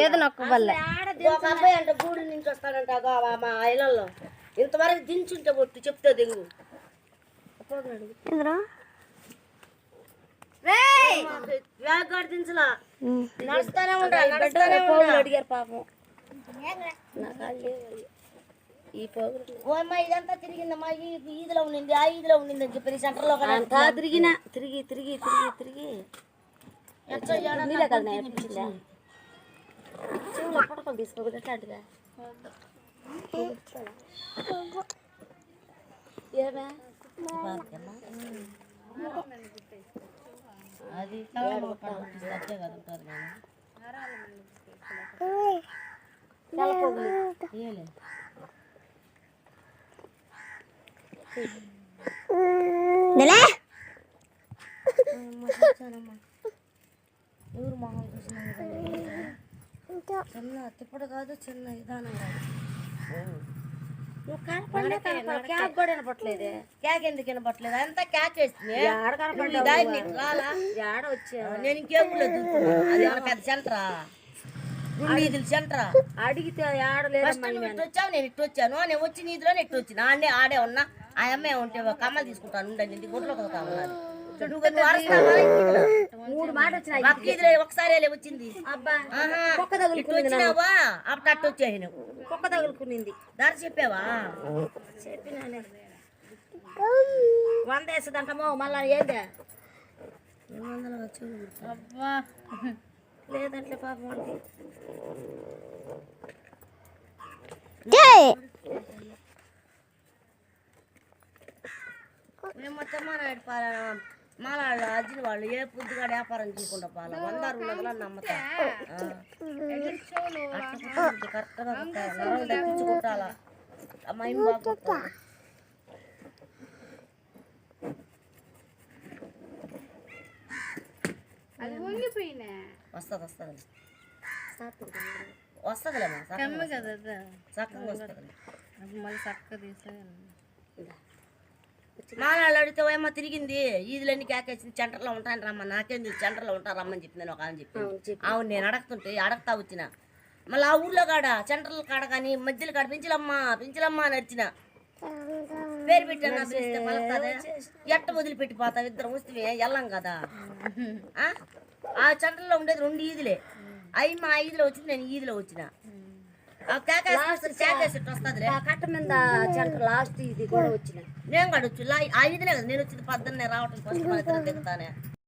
ఏది నొక్కబల్లే ఒక అబ్బాయి అంటే గూడు నుంచి వస్తాడంట మా ఇళ్ళల్లో ఇంతవరకు దించుంటే పొట్టు చెప్తే దింగు దించలా నడుస్తానే ఉంటాడు అడిగారు పాపం ఈ పోగమ్మ ఇదంతా తిరిగిందమ్మా ఈదిలో ఉండింది ఆ ఈదిలో ఉండింది అని చెప్పి సెంటర్లో అంతా తిరిగినా తిరిగి తిరిగి తిరిగి తిరిగి పడకలు తీసుకోకూడదు అట్లాంటిగా అది ఎవరు మొహం చూసిన చిన్న తిప్పుడు కాదు చిన్న విధానం కాదు క్యాక్ కూడా వినపట్లేదే క్యాక్ ఎందుకు వినపట్లేదు అంతా క్యాక్ వేస్తుంది ఆడ వచ్చా నేను ఇంకేపులో అది పెద్ద సెంటరా ఇది సెంటరా అడిగితే ఆడలేదు వచ్చావు నేను ఇట్టు వచ్చాను నేను వచ్చి నీదిలో ఇట్టు వచ్చిన ఆడే ఉన్నా ఆ అమ్మాయి ఉంటే కమ్మలు తీసుకుంటాను ఉండండి గుడ్లో కొడుతాను ఒకసారి వచ్చింది వచ్చినావా అప్పుడు వచ్చాయి నువ్వు కుక్క తగులుకునింది దారి చెప్పావా చెప్పినా 100 వేస్తుందంటమో మళ్ళా ఏందా 200 అబ్బా లేదంటే పాపం వాడికి మేము మొత్తమ్మారాయుడు మాలాళ్ళు అర్జున్ వాళ్ళు ఏ పొద్దుగా వ్యాపారం చేయకుండా పాల 100 నమ్మతా కరెక్ట్గా తప్పించి కొట్టాలా అమ్మాయి బాగా వస్తుంది వస్తుందిలేమ్మా చక్కగా వస్తుంది మాలాళ్ళు అడిగితే ఏమో తిరిగింది ఈదులన్నీ కేకేసింది సెంటర్లో ఉంటాను రమ్మ నాకేం సెంటర్లో ఉంటాను రమ్మని చెప్పి నేను ఒక అని చెప్పి అవును నేను అడగతా వచ్చిన మళ్ళీ ఆ ఊర్లో కాడ సెంటర్ల కాడ కానీ మధ్యలో కాడ పెంచలమ్మా అని వచ్చిన పేరు పెట్టాను పిలిస్తే పలుకుతుంది ఎట్ట వదిలిపెట్టిపోతా ఇద్దరు వస్తే వెళ్ళాం కదా ఆ సెంటర్లో ఉండేది 2 ఈదులే అవి మా ఈదులో వచ్చింది నేను ఈదులో వచ్చిన కట్ట మీద లాస్ట్ ఇది కూడా వచ్చిన నేను కూడా వచ్చి 5 కదా నేను వచ్చింది 10 రావటం ఫస్ట్ దిగుతానే